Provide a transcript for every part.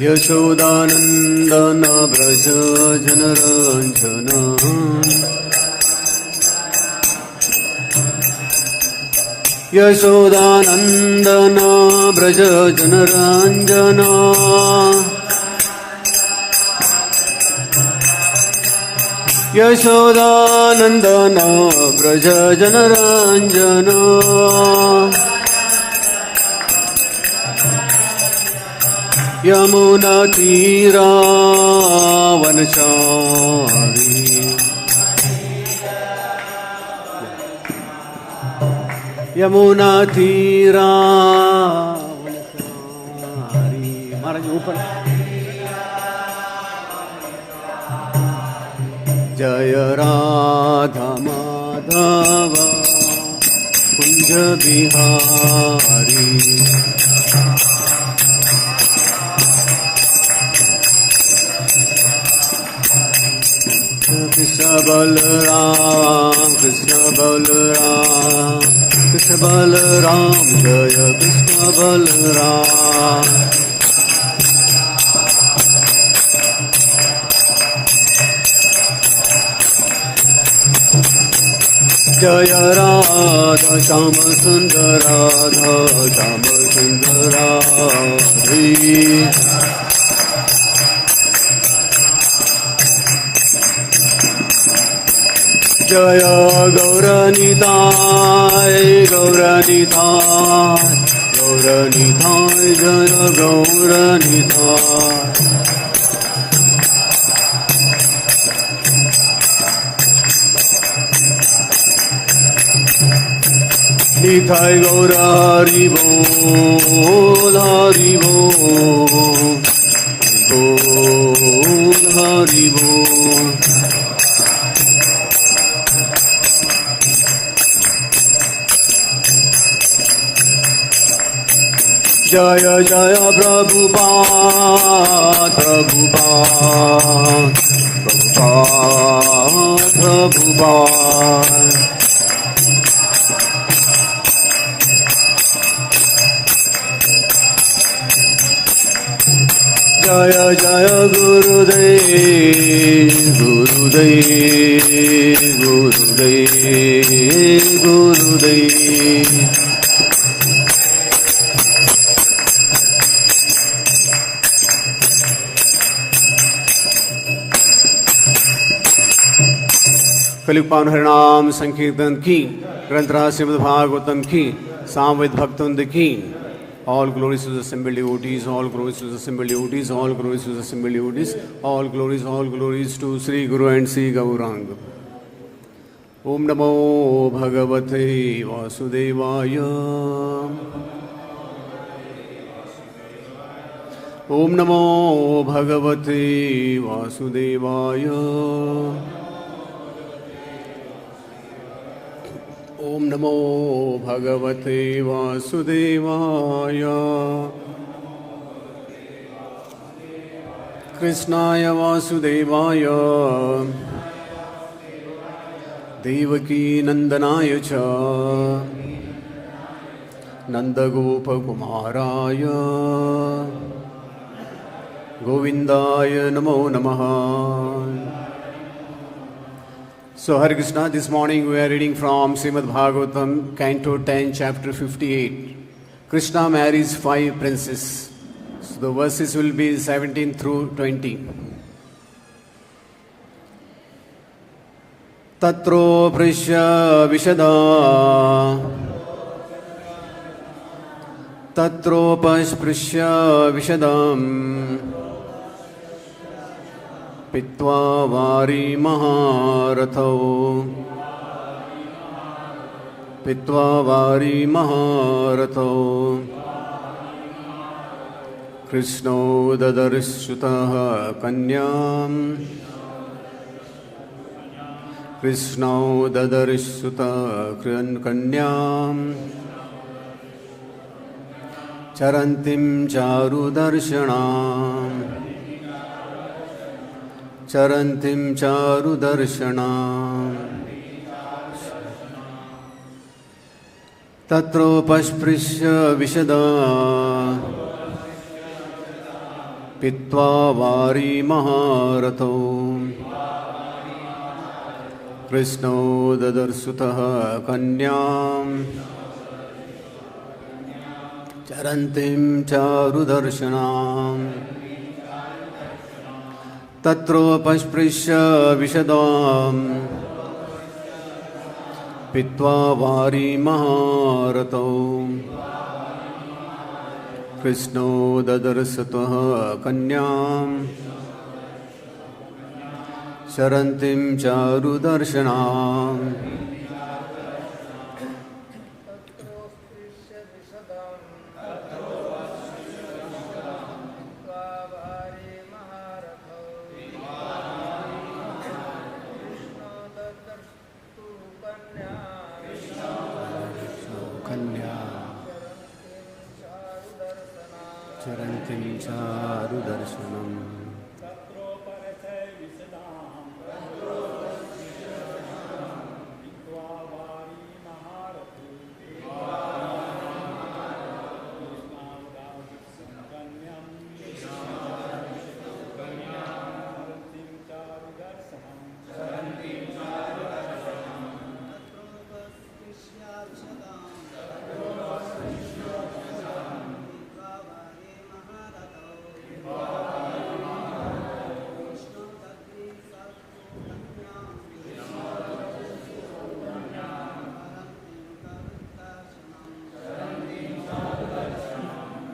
यशोदानन्दन व्रज जनरञ्जन यशोदानन्दन व्रज जनरञ्जन यशोदानन्दन व्रज जनरञ्जन यमुना तीरा वनचारी यमुना तीरा वनचारी महाराज ऊपर जय राधा माधव कुंज बिहारी कृष्ण बलराम कृष्ण बलराम जय कृष्ण बलराम जय राधा श्याम सुंदर राधा श्याम सुंदर राधे जय गौरनिताय गौरनिताय गौरनिताय जय गौरनिताय निताय गौर हरि बोल हरि बोल बोल हरि बोल जय जय प्रभुपाद प्रभुपाद प्रभुपाद प्रभुपाद जय जय गुरुदेव गुरुदेव गुरुदेव गुरुदेव कलियुग पावन हरिनाम संकीर्तन की ग्रंथराज श्रीमद् भागवतम की सामवेद भक्तवृंद की all glories to the assembled devotees, all glories to the assembled devotees, all glories to the assembled devotees, all glories to Sri Guru and Sri Gauranga. Om Namo Bhagavate Vasudevaya. Om Namo Bhagavate Vasudevaya. Om Namo Bhagavate Vasudevaya. Kṛṣṇāya Vasudevaya Devaki Nandanaya cha Nandagopakumaraya Govindaya Namo Namaha. So, Hare Krishna, this morning we are reading from Srimad Bhagavatam, Canto 10, Chapter 58. Kṛṣṇa marries 5 princes. So, the verses will be 17 through 20. Tatropaspṛśya viśadaṁ tatropaspṛśya viśadam pītvā vāri mahā-rathau pītvā vāri mahā-rathau kṛṣṇau dadṛśatuḥ kanyām kṛṣṇau dadṛśatuḥ kanyām carantīṁ cāru-darśanām carantīṁ cāru-darśanām tatropaspṛśya viśadaṁ pītvā vāri mahā-rathau kṛṣṇau dadṛśatuḥ kanyām carantīṁ cāru-darśanām tatropaspṛśya viśadaṁ pītvā vāri mahā-rathau kṛṣṇau dadṛśatuḥ kanyām carantīṁ cāru-darśanām. carantīṁ cāru-darśanām.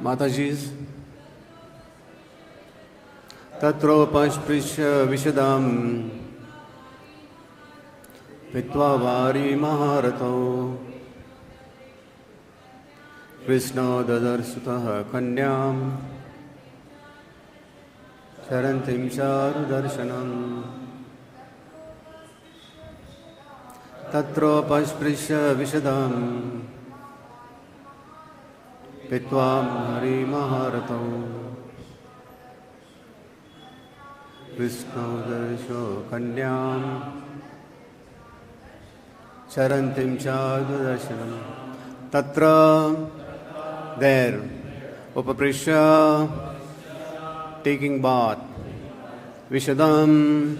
Mataji's tatropaspṛśya viśadaṁ pītvā vāri mahā-rathau kṛṣṇau dadṛśatuḥ kanyām carantīṁ cāru-darśanām tatropaspṛśya viśadaṁ pītvā vāri mahā-rathau kṛṣṇau dadṛśatuḥ kanyām carantīṁ cāru-darśanām. Tatra, there, upaspṛśya, taking bath, viśadam,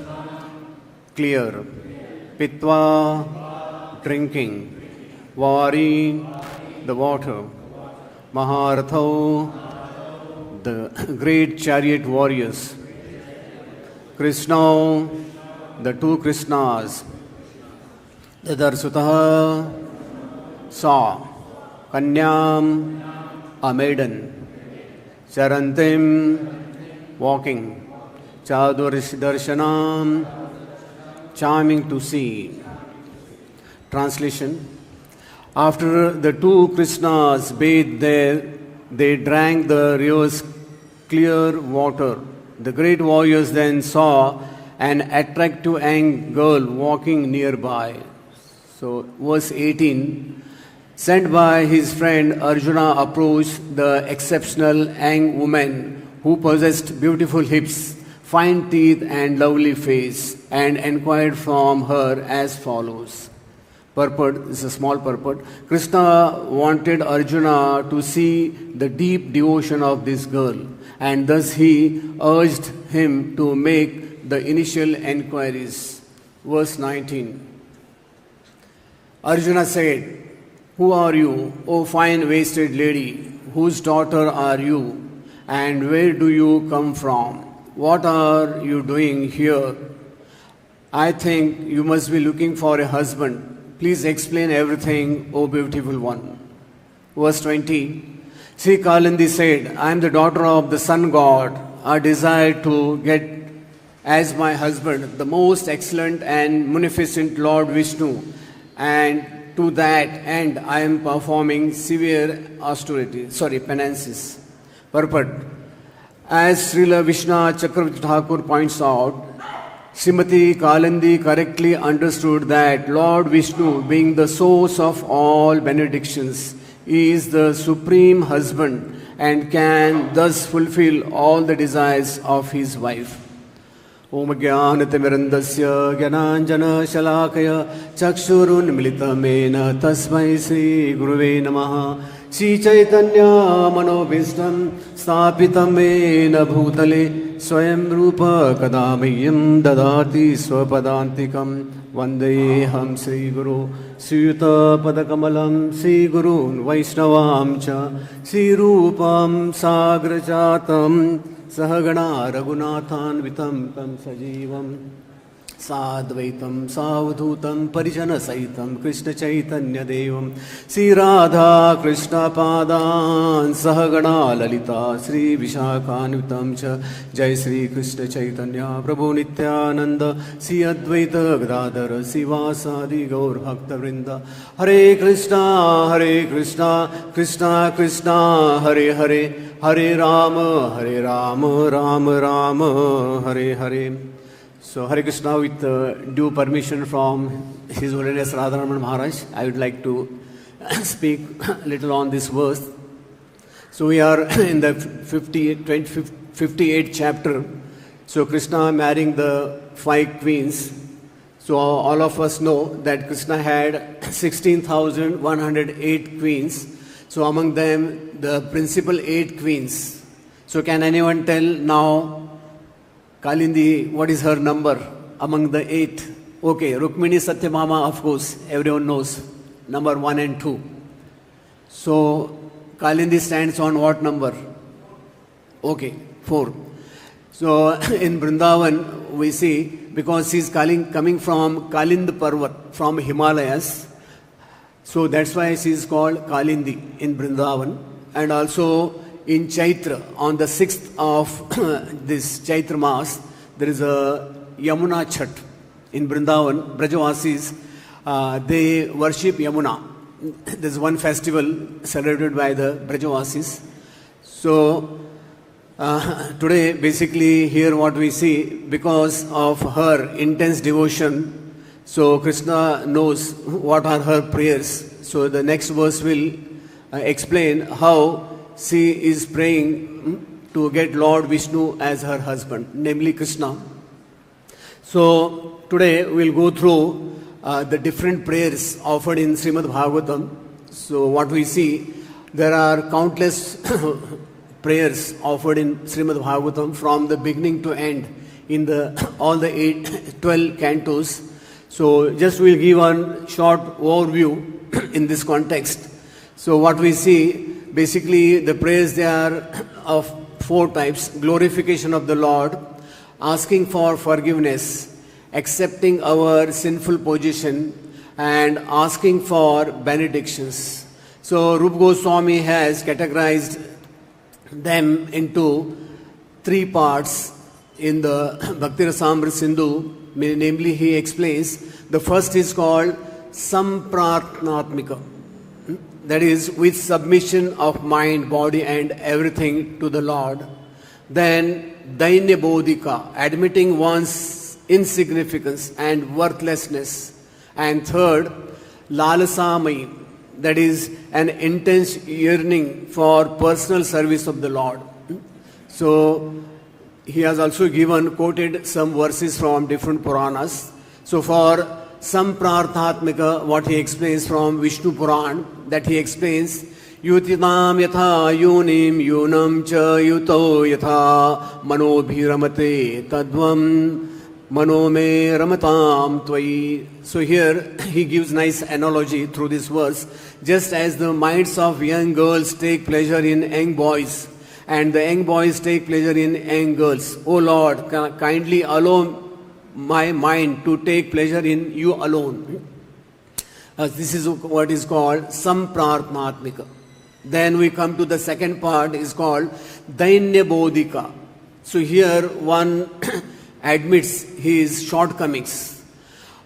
clear, pītvā, drinking, vāri, the water, mahā-rathau, the great chariot warriors, kṛṣṇau, the two Kṛṣṇas, dadṛśatuḥ, saw, kanyām, a maiden, carantīṁ, walking, cāru-darśanām, charming to see. Translation: after the two Kṛṣṇas bathed there, they drank the river's clear water. The great warriors then saw an attractive young girl walking nearby. So, verse 18, sent by his friend Arjuna approached the exceptional young woman who possessed beautiful hips, fine teeth and lovely face, and inquired from her as follows. Purport, this is a small purport. Kṛṣṇa wanted Arjuna to see the deep devotion of this girl, and thus he urged him to make the initial enquiries. Verse 19. Arjuna said, "Who are you, O fine-waisted lady? Whose daughter are you? And where do you come from? What are you doing here? I think you must be looking for a husband. Please explain everything, O beautiful one." Verse 20. Śrī Kṛṣṇa said, "I am the daughter of the sun god. I desire to get as my husband the most excellent and munificent Lord Vishnu, and to that end I am performing severe penances." Purport: as Srila Vishnu Chakravarti Thakur points out, Srimati Kṛṣṇa correctly understood that Lord Vishnu, being the source of all benedictions, is the supreme husband and can thus fulfill all the desires of his wife. Om Jnanatimirandasya Jnananjana Shalakaya Chakshurunmilitamena Tasmai Śrī Guruve Namaha Śrī Chaitanya Manobhishtam Sthapitam Mena Bhutale Swayam Rupa Kadamayyam Dadati Swapadantikam Vandeham Śrī Guru Suyuta Padakamalam Śrī Gurun Vaishnavaṁ Cha Śrī Rupam Sagrajatam Sahagana Raghunathan Vitam Tam Sajivam Sadvaitam Savdhutam Parijana Saitam Krishna Chaitanya Devam Śrī Radha Krishna Padan Sahagana Lalita Śrī Vishakhanvitam Cha Jai Śrī Krishna Chaitanya Prabhu Nityananda Śrī Advaita Gadadhara Śrī Vasadi Gaur Bhakta Vrinda Hare Krishna Krishna Krishna Hare Hare Hare Rama Rama Rama Hare Hare. So Hare Krishna, with due permission from His Holiness Radharaman Maharaj, I would like to speak a little on this verse. So we are in the 58th chapter. So Krishna marrying the 5 queens. So all of us know that Krishna had 16,108 queens. So among them, the principal 8 queens. So can anyone tell now, Kalindi, what is her number among the 8? Okay, Rukmini Satyabhama, of course, everyone knows, number 1 and 2. So Kalindi stands on what number? Okay, 4. So in Vrindavan, we see, because she is coming from Kalind Parvat, from Himalayas, so that's why she is called Kalindi in Vrindavan. And also in Chaitra, on the 6th of this Chaitra Mass, there is a Yamuna Chat in Vrindavan. Brajavasis, they worship Yamuna. There is one festival celebrated by the Brajavasis. So today, basically, here what we see, because of her intense devotion, so Krishna knows what are her prayers. So the next verse will explain how she is praying to get Lord Vishnu as her husband, namely Krishna. So today we will go through the different prayers offered in Srimad Bhagavatam. So what we see, there are countless prayers offered in Srimad Bhagavatam from the beginning to end in all the 12 cantos. So just we'll give one short overview in this context. So what we see, basically the prayers, they are of 4 types: glorification of the Lord, asking for forgiveness, accepting our sinful position, and asking for benedictions. So Rupa Goswami has categorized them into 3 parts in the Bhakti Rasamrita Sindhu. Namely, he explains, the first is called Samprarthnatmika, that is with submission of mind, body and everything to the Lord. Then Dainya Bodhika, admitting one's insignificance and worthlessness. And third, Lalasamai, that is an intense yearning for personal service of the Lord. So he has also quoted some verses from different Puranas. So for Samprarthatmika, what he explains from Vishnu Puran, that he explains, Yutitam yatha yunim yunam cha yuto yatha manobhiramate tadvam manome ramatam tvai. So here he gives nice analogy through this verse. Just as the minds of young girls take pleasure in young boys, and the young boys take pleasure in young girls, O Lord, kindly allow my mind to take pleasure in you alone. This is what is called Samprarthnatmika. Then we come to the second part, is called Dainya Bodhika. So here one admits his shortcomings.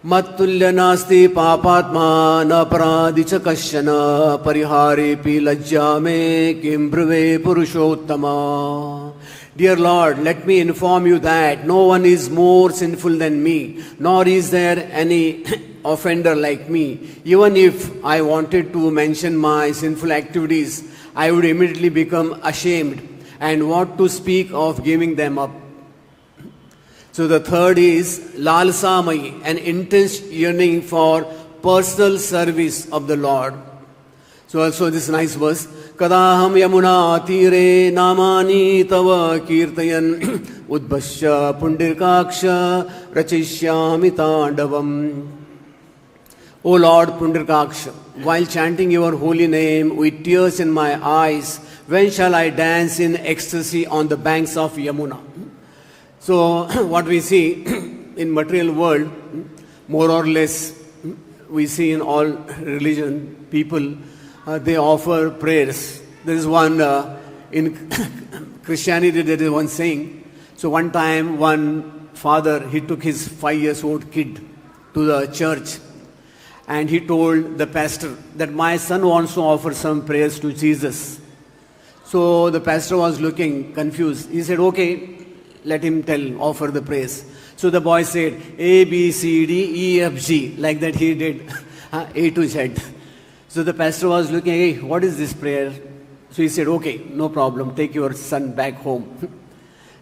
Mattulya nasti papatma na paradicha kashyana parihare pi lajja me kim brave purushottama. Dear Lord, let me inform you that no one is more sinful than me, nor is there any offender like me. Even if I wanted to mention my sinful activities, I would immediately become ashamed, and what to speak of giving them up. So the third is lalsamayi, an intense yearning for personal service of the Lord. So also this nice verse, kadaham yamuna tire namani tava kirtayan udbhasya pundirkaksha rachishyami tandavam. O Lord Pundirkaksha, while chanting your holy name with tears in my eyes, when shall I dance in ecstasy on the banks of Yamuna? So what we see in material world, more or less, we see in all religion, people, they offer prayers. There is one, in Christianity there is one saying. So one time one father, he took his 5 years old kid to the church. And he told the pastor that my son wants to offer some prayers to Jesus. So the pastor was looking confused. He said, okay, let him offer the prayers. So the boy said, A, B, C, D, E, F, G. Like that he did, A to Z. So the pastor was looking, hey, what is this prayer? So he said, okay, no problem, take your son back home.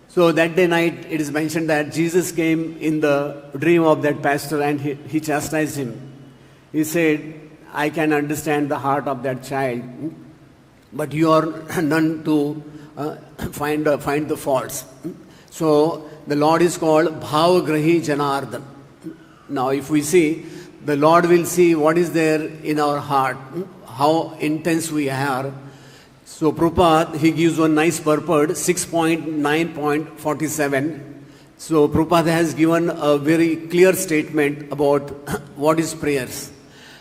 So that day night, it is mentioned that Jesus came in the dream of that pastor and he chastised him. He said, I can understand the heart of that child, but you are none to find the faults. So the Lord is called bhavagrahi janardhan. Now if we see, the Lord will see what is there in our heart, how intense we are. So Prabhupada, he gives one nice purport, 6.9.47. So Prabhupada has given a very clear statement about what is prayers.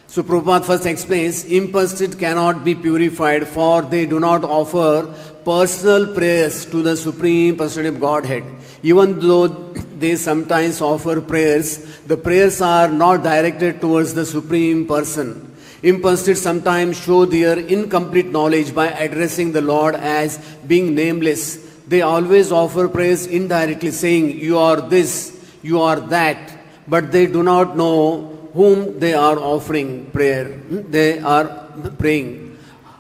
So Prabhupada first explains, impersonate cannot be purified, for they do not offer personal prayers to the Supreme Personality of Godhead. Even though they sometimes offer prayers, the prayers are not directed towards the Supreme Person. Impersonate sometimes show their incomplete knowledge by addressing the Lord as being nameless. They always offer prayers indirectly, saying, you are this, you are that, but they do not know whom they are offering prayer. They are praying.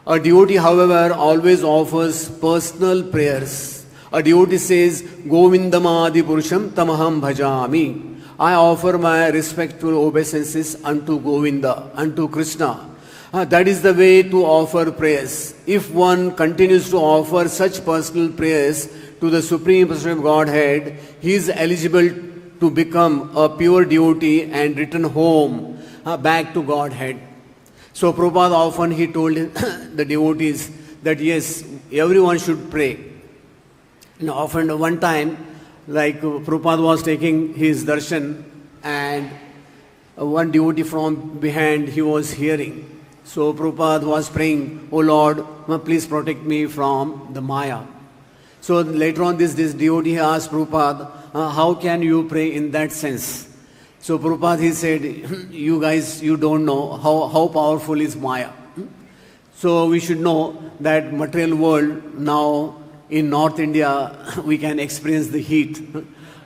A devotee, however, always offers personal prayers. A devotee says, Govindamadi Purusham Tamaham Bhajami. I offer my respectful obeisances unto Govinda, unto Kṛṣṇa. That is the way to offer prayers. If one continues to offer such personal prayers to the Supreme Personality of Godhead, he is eligible to become a pure devotee and return home, back to Godhead. So Prabhupada often he told the devotees that yes, everyone should pray. And often one time, like Prabhupada was taking his darshan and one devotee from behind he was hearing. So Prabhupada was praying, oh Lord, please protect me from the Maya. So later on this devotee asked Prabhupada, how can you pray in that sense? So Prabhupada he said, you guys, you don't know how powerful is Maya. So we should know that material world now in North India, we can experience the heat.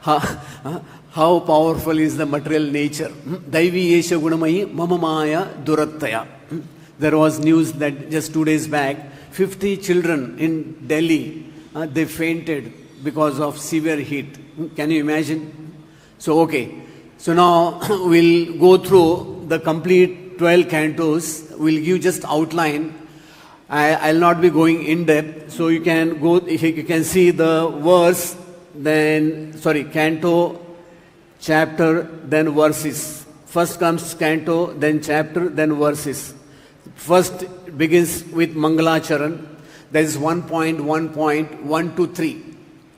How powerful is the material nature? Daivi yesha gunamayi mama maya durattaya. There was news that just 2 days back, 50 children in Delhi, they fainted because of severe heat. Can you imagine? So, okay. So now we'll go through the complete 12 cantos. We'll give just outline. I'll not be going in depth. So you can go, you can see the verse, canto, chapter, then verses. First comes canto, then chapter, then verses. First begins with Mangalacharan. That is 1.1.1 to 3.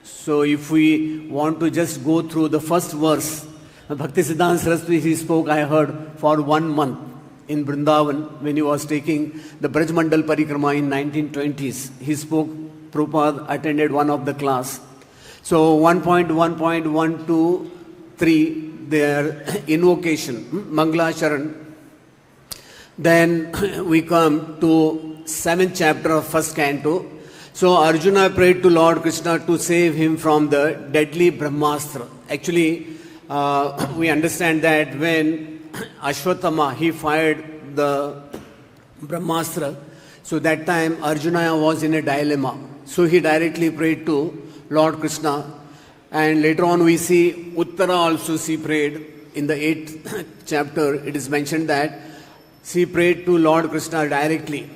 So if we want to just go through the first verse, Bhaktisiddhanta Saraswati, he spoke, I heard, for 1 month in Vrindavan when he was taking the Braj Mandal Parikrama in 1920s. He spoke, Prabhupada attended one of the class. So 1.1.1 to 3, their invocation, Mangalacharan. Then we come to 7th chapter of first canto. So Arjuna prayed to Lord Kṛṣṇa to save him from the deadly Brahmastra. Actually, we understand that when Ashwatthama, he fired the Brahmastra, so that time Arjuna was in a dilemma. So he directly prayed to Lord Kṛṣṇa And later on we see Uttara also she prayed. In the 8th chapter it is mentioned that she prayed to Lord Kṛṣṇa directly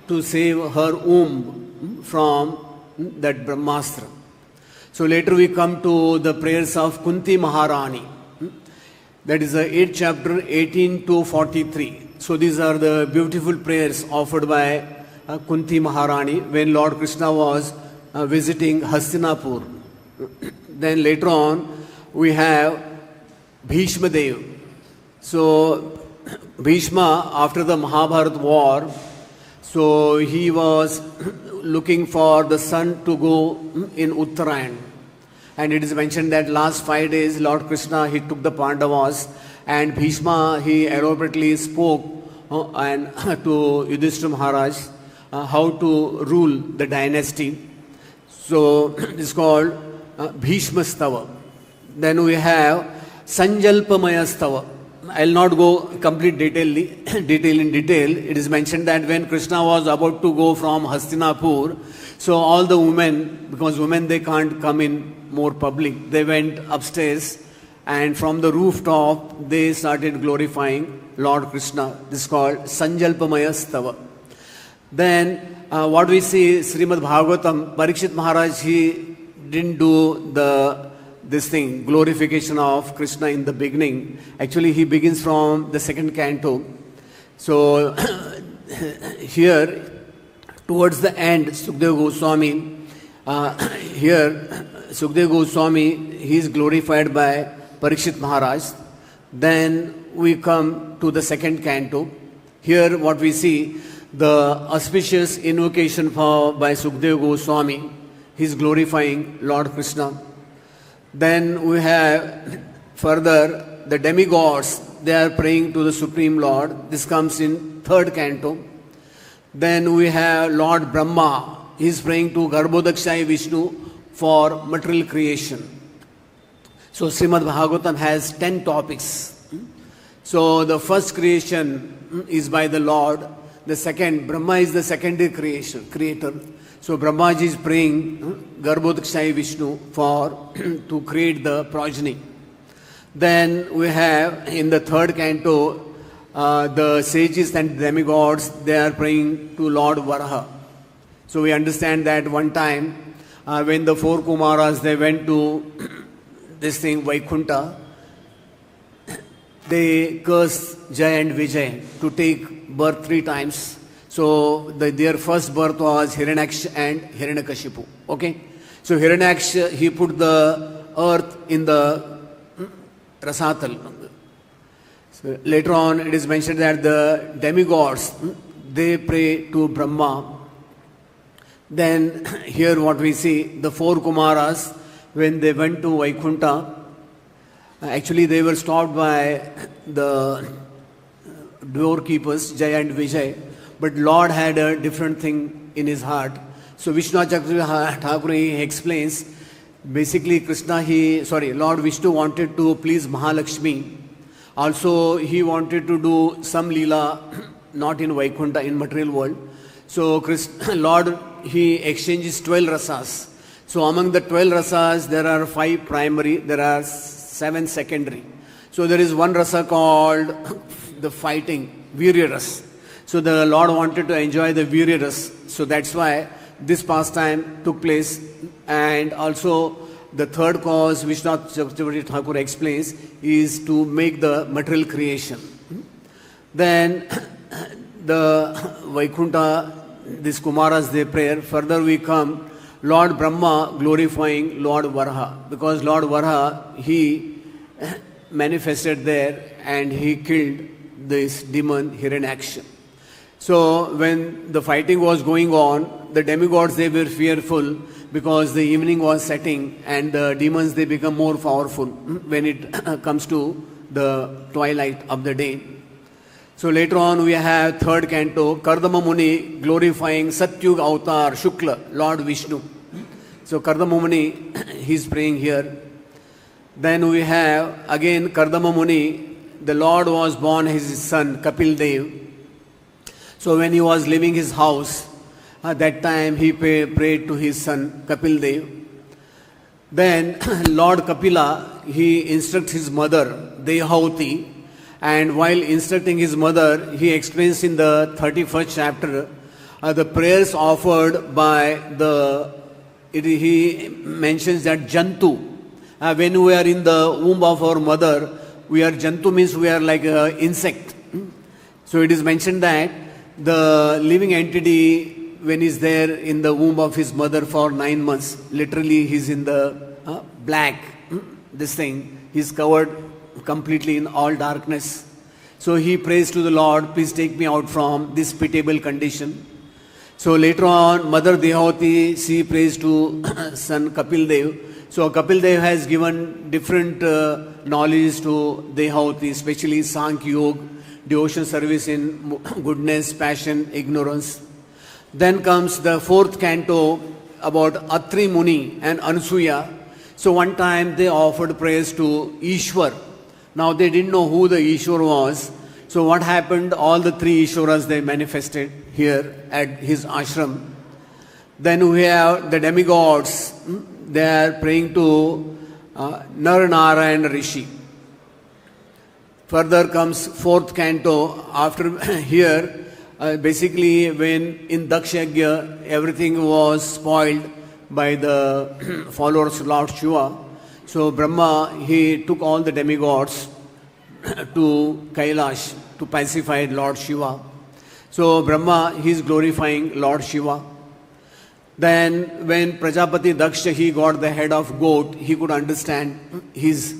to save her womb from that Brahmastra. So later we come to the prayers of Kunti Maharani. That is the 8th chapter, 18 to 43. So these are the beautiful prayers offered by Kunti Maharani when Lord Kṛṣṇa was visiting Hastinapur. Then later on we have Bhishma Dev. So Bhishma, after the Mahabharata war, so he was looking for the sun to go in Uttarayan. And it is mentioned that last 5 days Lord Kṛṣṇa, he took the Pandavas, and Bhishma, he elaborately spoke and to Yudhishthira Maharaj how to rule the dynasty. So it is called Bhishma Stava. Then we have Sanjalpamaya Stava. I will not go complete detail in detail. It is mentioned that when Kṛṣṇa was about to go from Hastinapur, so all the women, because women they can't come in more public, they went upstairs and from the rooftop they started glorifying Lord Kṛṣṇa. This is called Sanjalpamaya Stava. Then what we see, Srimad Bhagavatam, Parikshit Maharaj, he didn't do this thing, glorification of Kṛṣṇa in the beginning. Actually, he begins from the 2nd canto. So here, towards the end, Sukadeva Goswami, Sukadeva Goswami, he is glorified by Parikshit Maharaj. Then we come to the 2nd canto. Here what we see, the auspicious invocation by Sukadeva Goswami, he is glorifying Lord Kṛṣṇa. Then we have further the demigods, they are praying to the Supreme Lord. This comes in 3rd canto. Then we have Lord Brahma, he is praying to Garbhodakshai Vishnu for material creation. So Srimad Bhagavatam has 10 topics. So the first creation is by the Lord. The second, Brahma is the secondary creator. So Brahmaji is praying Garbhodakshai Vishnu for to create the progeny. Then we have in the 3rd canto the sages and demigods, they are praying to Lord Varā. So we understand that one time when the 4 Kumaras, they went to this thing Vaikuntha, they cursed Jaya and Vijay to take birth 3 times. So their first birth was Hiranyaksha and Hiranyakashipu. Okay? So Hiranyaksha, he put the earth in the Rasatal. So later on it is mentioned that the demigods, they pray to Brahma. Then here what we see, the 4 Kumaras, when they went to Vaikuntha, actually they were stopped by the doorkeepers, Jaya and Vijay. But Lord had a different thing in his heart. So Vishnu Thakur, he explains, basically Lord Vishnu wanted to please Mahalakshmi. Also he wanted to do some Leela, not in Vaikuntha, in material world. So Lord, he exchanges 12 rasas. So among the 12 rasas, there are 5 primary, there are 7 secondary. So there is one rasa called the fighting, Virya Ras. So the Lord wanted to enjoy the Virya Ras. So that's why this pastime took place. And also the third cause, which Chakravarti Thakur explains, is to make the material creation. Then the Vaikuntha, these Kumaras, they pray. Further we come, Lord Brahma glorifying Lord Varā. Because Lord Varā, he manifested there and he killed this demon Hiranyaksha. So when the fighting was going on, the demigods, they were fearful because the evening was setting and the demons, they become more powerful when it comes to the twilight of the day. So later on we have 3rd canto, Kardama Muni glorifying Satyug Avatar Shukla, Lord Vishnu. So Kardama Muni, he is praying here. Then we have again Kardama Muni, the Lord was born his son Kapil Dev. So when he was leaving his house, at that time he prayed to his son Kapil Dev. Then Lord Kapila, he instructs his mother, Devahuti, and while instructing his mother, he explains in the 31st chapter the prayers offered by he mentions that Jantu. When we are in the womb of our mother, we are Jantu means we are like an insect. So it is mentioned that the living entity, when he is there in the womb of his mother for 9 months, literally he is in the black, this thing, he is covered completely in all darkness. So he prays to the Lord, please take me out from this pitiable condition. So later on, Mother Devahuti, she prays to son Kapil Dev. So Kapil Dev has given different knowledge to Devahuti, especially Sankhya Yoga, devotion service in goodness, passion, ignorance. Then comes the 4th canto about Atri Muni and Ansuya. So one time they offered prayers to Ishwar. Now they didn't know who the Ishwar was. So what happened? All the 3 Ishwaras they manifested here at his ashram. Then we have the demigods. They are praying to Nar Narayana Rishi. Further comes 4th canto. After here, basically when in Dakshagya everything was spoiled by the followers of Lord Shiva. So Brahma, he took all the demigods to Kailash to pacify Lord Shiva. So Brahma, he is glorifying Lord Shiva. Then when Prajapati Daksha, he got the head of goat, he could understand his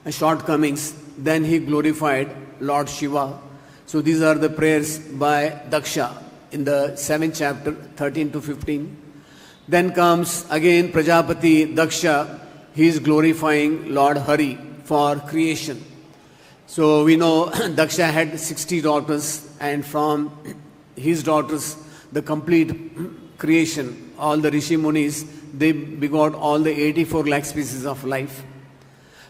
shortcomings. Then he glorified Lord Shiva. So these are the prayers by Daksha in the 7th chapter, 13 to 15. Then comes again Prajapati Daksha, he is glorifying Lord Hari for creation. So we know Daksha had 60 daughters, and from his daughters, the complete creation, all the Rishi Munis, they begot all the 84 lakh species of life.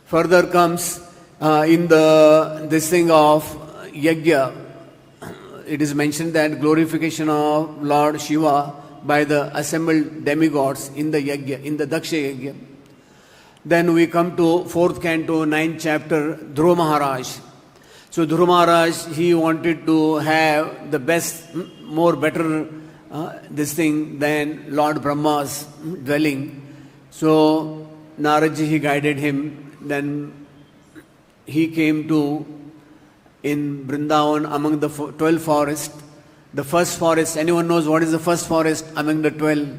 Further comes in this thing of Yajna, it is mentioned that glorification of Lord Shiva by the assembled demigods in the Yajna, in the Daksha Yajna. Then we come to 4th canto, 9th chapter, Dhruva Maharaj. So Dhruva Maharaj, he wanted to have the best, more better this thing than Lord Brahma's dwelling. So Naradji, he guided him. Then he came to in Vrindavan among the 12 forests. The first forest, anyone knows what is the first forest among the 12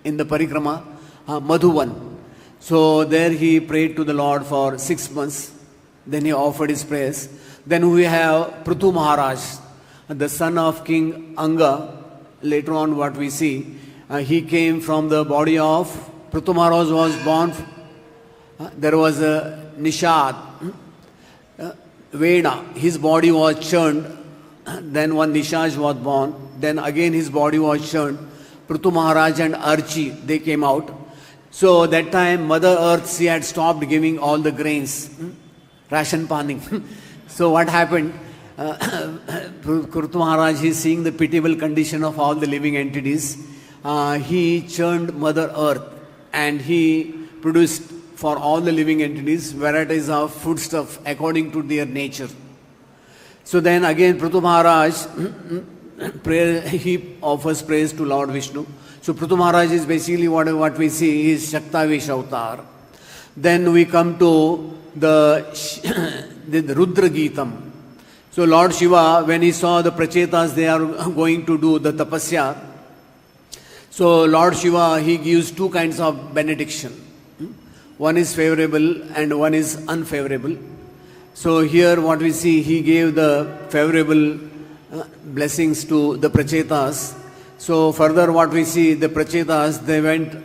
in the parikrama? Madhuvan. So there he prayed to the Lord for 6 months. Then he offered his prayers. Then we have Prithu Maharaj, the son of King Anga. Later on what we see, he came from the body of Prithu Maharaj was born. There was a Nishad, Veda. His body was churned. Then one Nishaj was born. Then again his body was churned. Prithu Maharaj and Archi, they came out. So that time Mother Earth, she had stopped giving all the grains, ration paning. So what happened? Prithu Maharaj, he is seeing the pitiable condition of all the living entities. He churned Mother Earth and he produced for all the living entities varieties of foodstuff according to their nature. So then again Prithu Maharaj, he offers praise to Lord Vishnu. So Prithu Maharaj is basically what we see is Shaktavesh avatar. Then we come to the Rudra Geetam. So Lord Shiva, when he saw the prachetas, they are going to do the tapasya. So Lord Shiva, he gives 2 kinds of benediction. One is favorable and one is unfavorable. So here what we see, he gave the favorable blessings to the prachetas. So further what we see, the prachetas, they went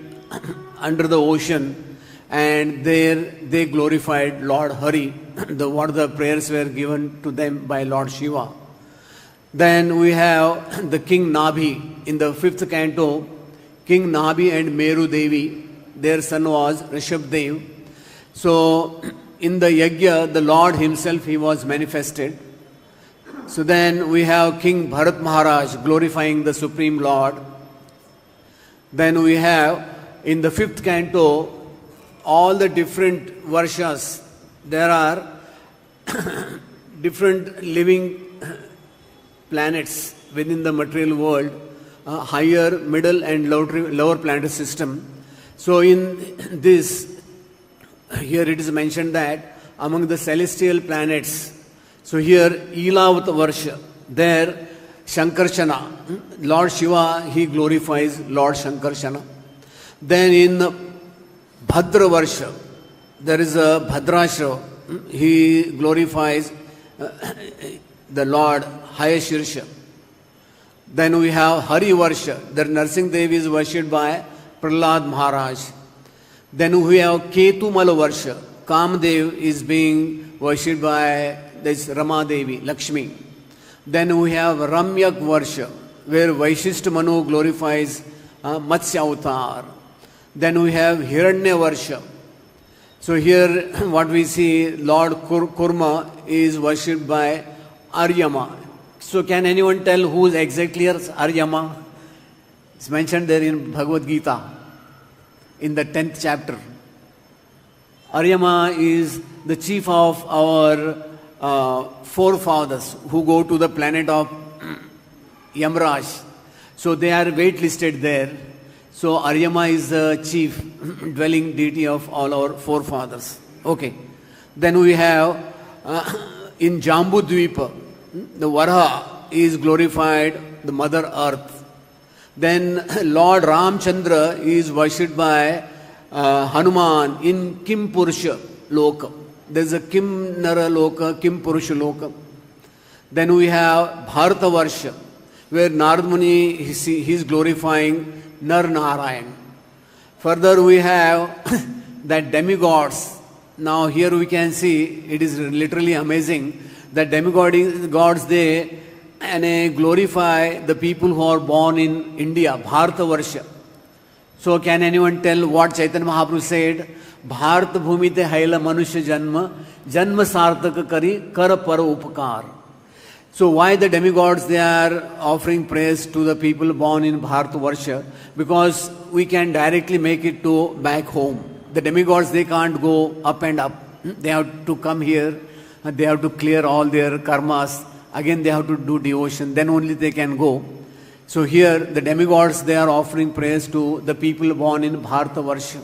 under the ocean and there they glorified Lord Hari. What the prayers were given to them by Lord Shiva. Then we have the King Nabhi in the 5th canto. King Nabhi and Meru Devi, their son was Rishabdev. So in the Yajna, the Lord himself, he was manifested. So then we have King Bharat Maharaj glorifying the Supreme Lord. Then we have in the 5th canto, all the different varshas, there are different living planets within the material world, higher, middle and lower planetary system. So in this, here it is mentioned that among the celestial planets, so here Ilavat Varsha, there Śrī Kṛṣṇa, Lord Shiva, he glorifies Lord Śrī Kṛṣṇa. Then in Bhadra Varsha, there is a Bhadrasha, he glorifies the Lord High Shirsha. Then we have Hari Varsha, the Narsingh Devi is worshipped by Prahlad Maharaj. Then we have Ketumal Varsha, Kamdev is being worshipped by this Rama Devi, Lakshmi. Then we have Ramyak Varsha, where Vaishishta Manu glorifies Matsya Avatar. Then we have Hiranya Varsha. So here what we see, Lord Kurma is worshipped by Aryama. So can anyone tell who is exactly Aryama? It's mentioned there in Bhagavad Gita, in the 10th chapter. Aryama is the chief of our forefathers who go to the planet of Yamraj. So they are waitlisted there. So Aryama is the chief dwelling deity of all our forefathers. Okay. Then we have in Jambudvipa, the Varā is glorified, the Mother Earth. Then Lord Ramchandra is worshipped by Hanuman in Kim Purusha Loka. There is a Kim Nara Loka, Kim Purusha Loka. Then we have Bharata Varsha, where Narad Muni he is glorifying Nar Narayan. Further we have that demigods. Now here we can see, it is literally amazing that demigods they glorify the people who are born in India, Bharata Varsha. So can anyone tell what Chaitanya Mahaprabhu said? Bharata bhumite haila manushya janma, janma sartaka kari kara para upakar. So why the demigods they are offering praise to the people born in Bharata Varsha? Because we can directly make it to back home. The demigods they can't go up and up. They have to come here. They have to clear all their karmas. Again they have to do devotion. Then only they can go. So here the demigods they are offering praise to the people born in Bharata Varsha.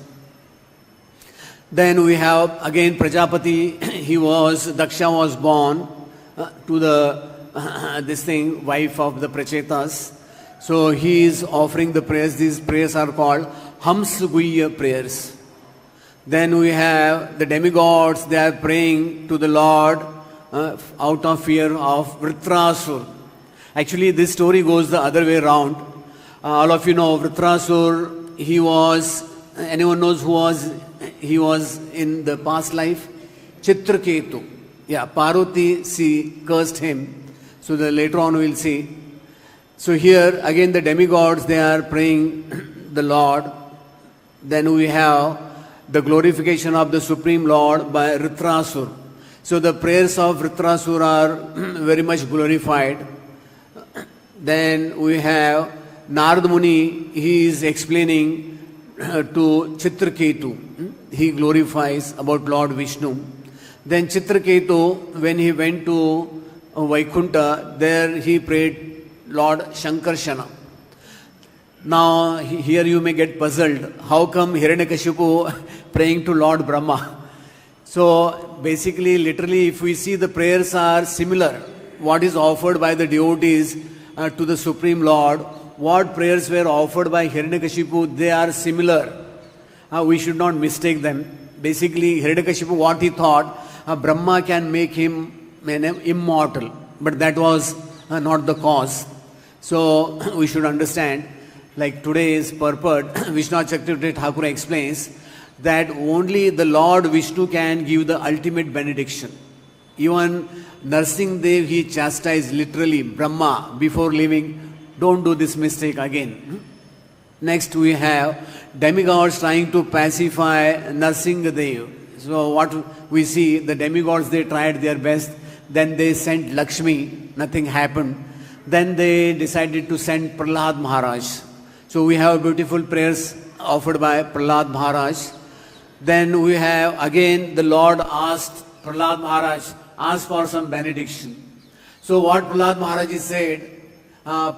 Then we have again Prajapati. Daksha was born to the wife of the Pracheta's. So he is offering the prayers. These prayers are called Hamsguya prayers. Then we have the demigods, they are praying to the Lord out of fear of Vritrasur. Actually, this story goes the other way around. All of you know Vritrasur, anyone knows who he was in the past life? Chitraketu. Yeah, Parvati, she cursed him. So later on we will see. So here again the demigods, they are praying the Lord. Then we have the glorification of the Supreme Lord by Vritrasur. So the prayers of Vritrasur are very much glorified. Then we have Narad Muni, he is explaining to Chitraketu. He glorifies about Lord Vishnu. Then Chitraketu, when he went to Vaikuntha, there he prayed Lord Śrī Kṛṣṇa. Now here you may get puzzled. How come Hiranyakashipu praying to Lord Brahma? So basically, literally, if we see the prayers are similar, what is offered by the devotees to the Supreme Lord, what prayers were offered by Hiranyakashipu, they are similar. We should not mistake them. Basically, Hiranyakashipu, what he thought, Brahma can make him immortal, but that was not the cause. So we should understand, like today's purport, Vishnu Chakravarti Thakur explains that only the Lord Vishnu can give the ultimate benediction. Even Narsingh Dev, he chastised literally Brahma before leaving. Don't do this mistake again. Next we have demigods trying to pacify Narsingh Dev. So what we see, the demigods, they tried their best. Then they sent Lakshmi, nothing happened. Then they decided to send Prahlad Maharaj. So we have beautiful prayers offered by Prahlad Maharaj. Then we have again the Lord asked Prahlad Maharaj, asked for some benediction. So what Prahlad Maharaj said,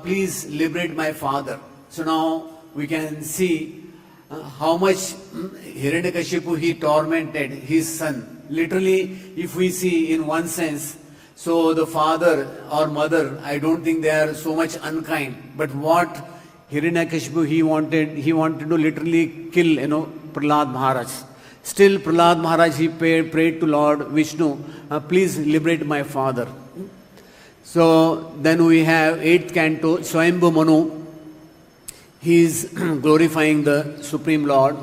please liberate my father. So now we can see how much Hiranyakashipu he tormented his son. Literally, if we see in one sense, so the father or mother, I don't think they are so much unkind. But what Hiranyakashipu he wanted to literally kill, Prahlad Maharaj. Still Prahlad Maharaj he prayed to Lord Vishnu, please liberate my father. So then we have 8th canto, Swayambhu Manu. He is glorifying the Supreme Lord.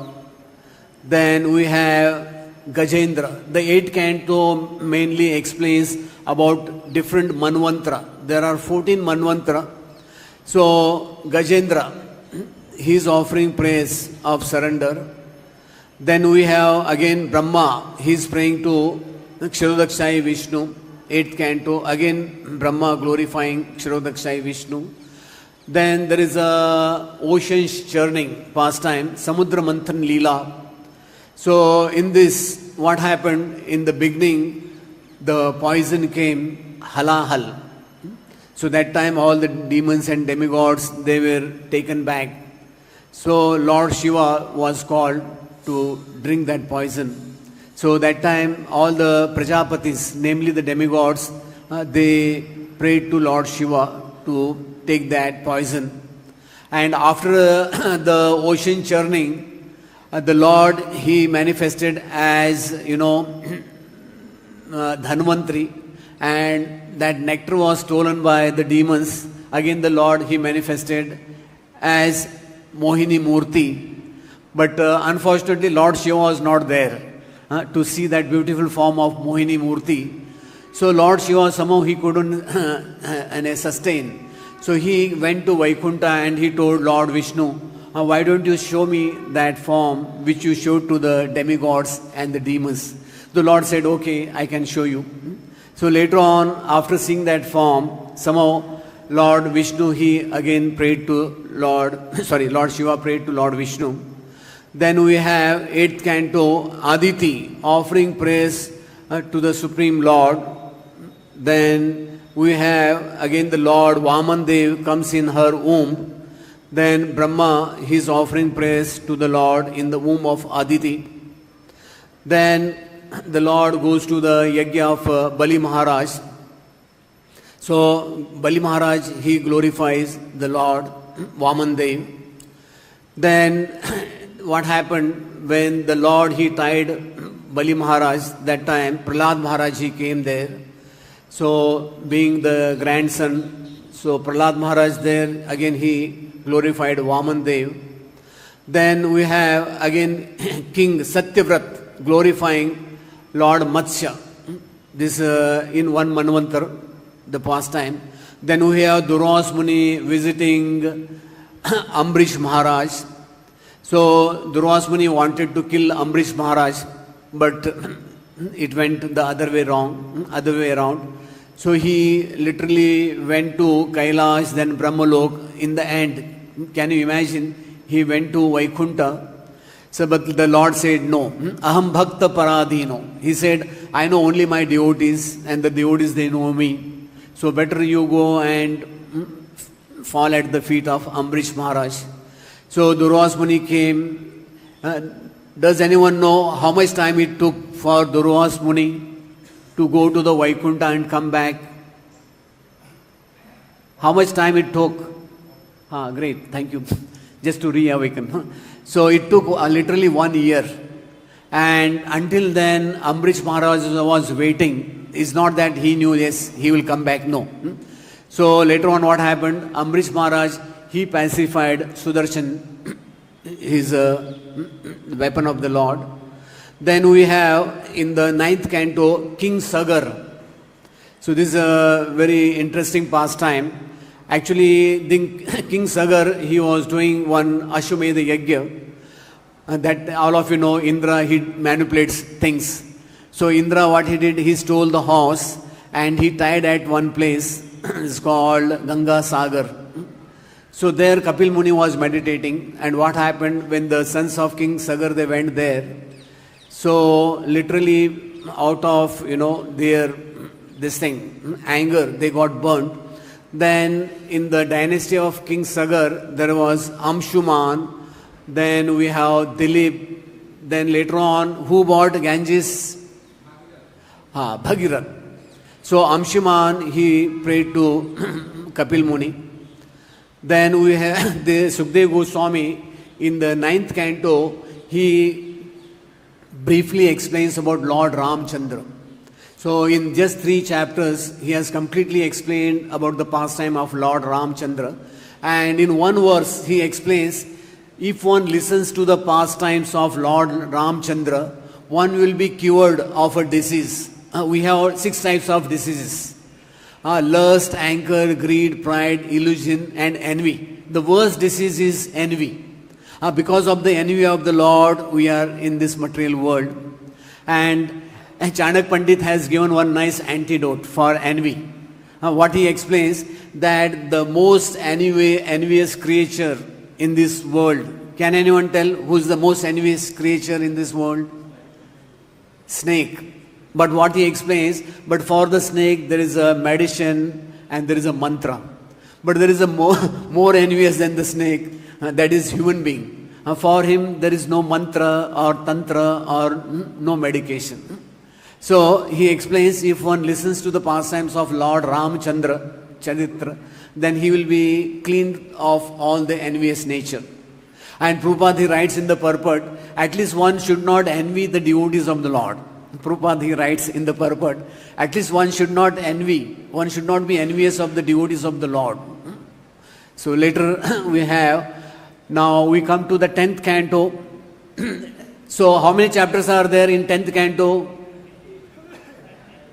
Then we have Gajendra. The 8th canto mainly explains about different manvantra. There are 14 manvantra. So Gajendra, he is offering praise of surrender. Then we have again Brahma. He is praying to Kshirodakshai Vishnu. 8th canto. Again Brahma glorifying Kshirodakshai Vishnu. Then there is a ocean's churning pastime, Samudra Manthan Leela. So in this, what happened in the beginning, the poison came halahal. So that time all the demons and demigods, they were taken back. So Lord Shiva was called to drink that poison. So that time all the Prajapatis, namely the demigods, they prayed to Lord Shiva to take that poison. And after the ocean churning, the Lord, he manifested as, Dhanvantri, and that nectar was stolen by the demons. Again the Lord, he manifested as Mohini Murti. But unfortunately Lord Shiva was not there to see that beautiful form of Mohini Murti. So Lord Shiva somehow he couldn't sustain. So he went to Vaikuntha and he told Lord Vishnu, why don't you show me that form which you showed to the demigods and the demons? The Lord said, okay, I can show you. So later on, after seeing that form, somehow Lord Vishnu, he again prayed to Lord Shiva prayed to Lord Vishnu. Then we have 8th canto, Aditi, offering praise to the Supreme Lord. Then we have again the Lord Vamandev comes in her womb. Then Brahma, he is offering praise to the Lord in the womb of Aditi. Then the Lord goes to the yajna of Bali Maharaj. So Bali Maharaj, he glorifies the Lord Vamandev. Then what happened when the Lord, he tied Bali Maharaj, that time Prahlad Maharaj, he came there. So being the grandson, so Prahlad Maharaj there, again he glorified Vamandev. Then we have again King Satyavrat glorifying Lord Matsya. This in one Manvantar, the pastime. Then we have Durvasa Muni visiting Ambrish Maharaj. So Durvasa Muni wanted to kill Ambrish Maharaj, but it went the other way around. So he literally went to Kailash, then Brahmalok. In the end, can you imagine? He went to Vaikuntha. So, but the Lord said, no. Aham bhakta paradhino. He said, I know only my devotees, and the devotees, they know me. So better you go and fall at the feet of Ambrish Maharaj. So Durvasa Muni came. Does anyone know how much time it took for Durvasa Muni to go to the Vaikuntha and come back? How much time it took? Great, thank you. Just to reawaken. So it took literally 1 year. And until then, Ambrish Maharaj was waiting. It's not that he knew, yes, he will come back. No. So later on what happened? Ambrish Maharaj, he pacified Sudarshan, his weapon of the Lord. Then we have in the 9th canto, King Sagar. So this is a very interesting pastime. Actually, King Sagar, he was doing one Ashwamedha Yajna. That all of you know, Indra, he manipulates things. So Indra, what he did, he stole the horse and he tied at one place. It's called Ganga Sagar. So there Kapil Muni was meditating, and what happened when the sons of King Sagar, they went there. So literally out of, their, anger, they got burnt. Then in the dynasty of King Sagar, there was Amshuman. Then we have Dilip. Then later on, who bought Ganges? Bhagirath. So Amshuman, he prayed to Kapil Muni. Then we have the Sukdev Goswami in the 9th canto. He briefly explains about Lord Ramchandra. So in just 3 chapters, he has completely explained about the pastime of Lord Ramchandra. And in one verse, he explains, if one listens to the pastimes of Lord Ramchandra, one will be cured of a disease. We have 6 types of diseases. Lust, anger, greed, pride, illusion and envy. The worst disease is envy. Because of the envy of the Lord, we are in this material world. And Chanak Pandit has given one nice antidote for envy. What he explains, that the most envious creature in this world. Can anyone tell who is the most envious creature in this world? Snake. But what he explains, but for the snake there is a medicine and there is a mantra. But there is a more envious than the snake, that is human being. For him there is no mantra or tantra or no medication. So he explains, if one listens to the pastimes of Lord Ramchandra Charitra, then he will be cleaned of all the envious nature. And Prabhupada, he writes in the purport, at least one should not envy the devotees of the Lord. Prabhupada, he writes in the purport, at least one should not be envious of the devotees of the Lord. So later now we come to the 10th canto. So how many chapters are there in 10th canto?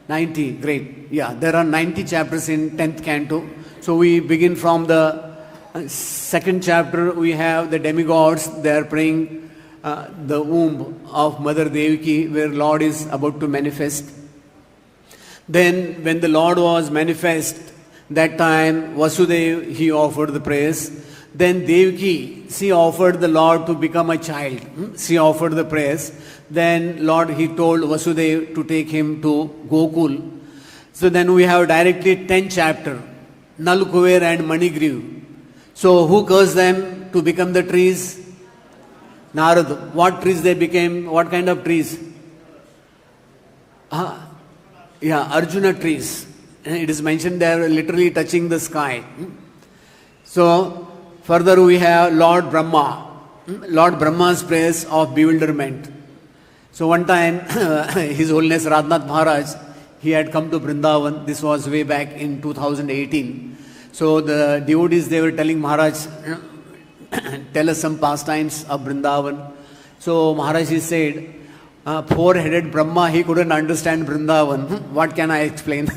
90, great. Yeah, there are 90 chapters in 10th canto. So we begin from the 2nd chapter. We have the demigods, they are praying the womb of Mother Devaki, where Lord is about to manifest. Then when the Lord was manifest, that time Vasudev, he offered the prayers. Then Devaki, she offered the Lord to become a child. She offered the prayers. Then Lord, he told Vasudev to take him to Gokul. So then we have directly 10th chapter, Nal Kuver and Manigriv. So who cursed them to become the trees? Narad. What trees they became? What kind of trees? Arjuna trees. It is mentioned there, literally touching the sky. So further we have Lord Brahma. Lord Brahma's prayers of bewilderment. So one time, His Holiness Radhanath Maharaj, he had come to Vrindavan. This was way back in 2018. So the devotees, they were telling Maharaj, tell us some pastimes of Vrindavan. So Maharaj, he said, 4-headed Brahma, he couldn't understand Vrindavan. What can I explain?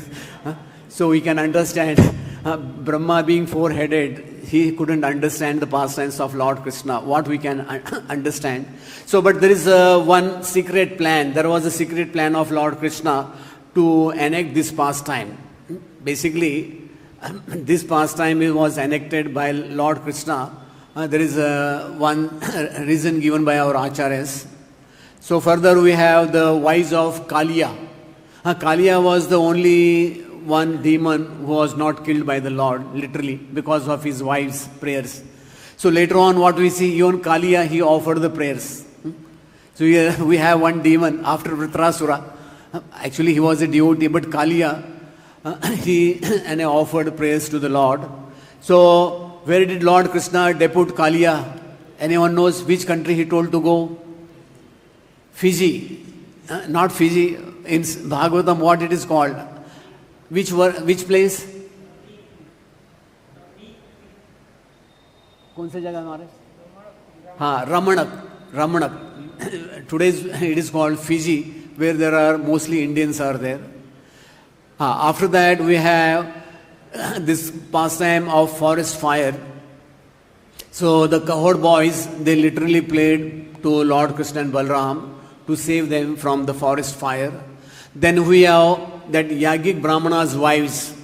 So we can understand, Brahma being 4-headed, he couldn't understand the pastimes of Lord Kṛṣṇa. What we can understand. So, but there is one secret plan. There was a secret plan of Lord Kṛṣṇa to enact this pastime. Basically, this pastime was enacted by Lord Kṛṣṇa. There is one reason given by our acharyas. So further we have the wives of Kaliya. Kaliya was the only one demon who was not killed by the Lord, literally, because of his wife's prayers. So later on what we see, even Kaliya, he offered the prayers. So here we have one demon after Vritrasura. Actually he was a devotee, but Kaliya, he offered prayers to the Lord. So where did Lord Kṛṣṇa depute Kaliya? Anyone knows which country he told to go? Fiji. Not Fiji. In Bhagavatam, what it is called? Which place? कौन सी जगह हमारे? Ramanak. Today it is called Fiji, where there are mostly Indians are there. After that we have this pastime of forest fire. So the cohort boys, they literally played to Lord Kṛṣṇa and Balram to save them from the forest fire. Then we have that Yagic Brahmanas' wives.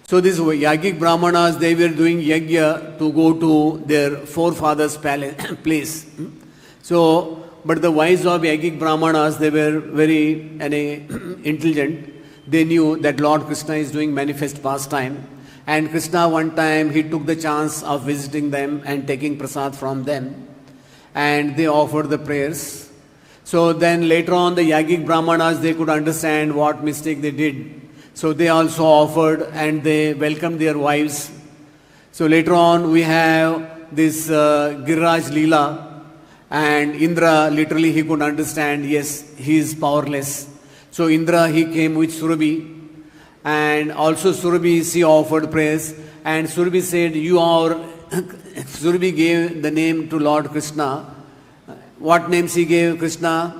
So these Yagic Brahmanas, they were doing yajna to go to their forefathers' place. So but the wise of Yogic Brahmanas, they were very intelligent. They knew that Lord Kṛṣṇa is doing manifest pastime. And Kṛṣṇa one time, he took the chance of visiting them and taking prasad from them. And they offered the prayers. So then later on, the Yogic Brahmanas, they could understand what mistake they did. So they also offered and they welcomed their wives. So later on, we have this Giriraj Leela. And Indra, literally he could understand, yes, he is powerless. So Indra, he came with Surabhi. And also Surabhi, she offered prayers. And Surabhi said, Surabhi gave the name to Lord Kṛṣṇa. What name she gave Kṛṣṇa?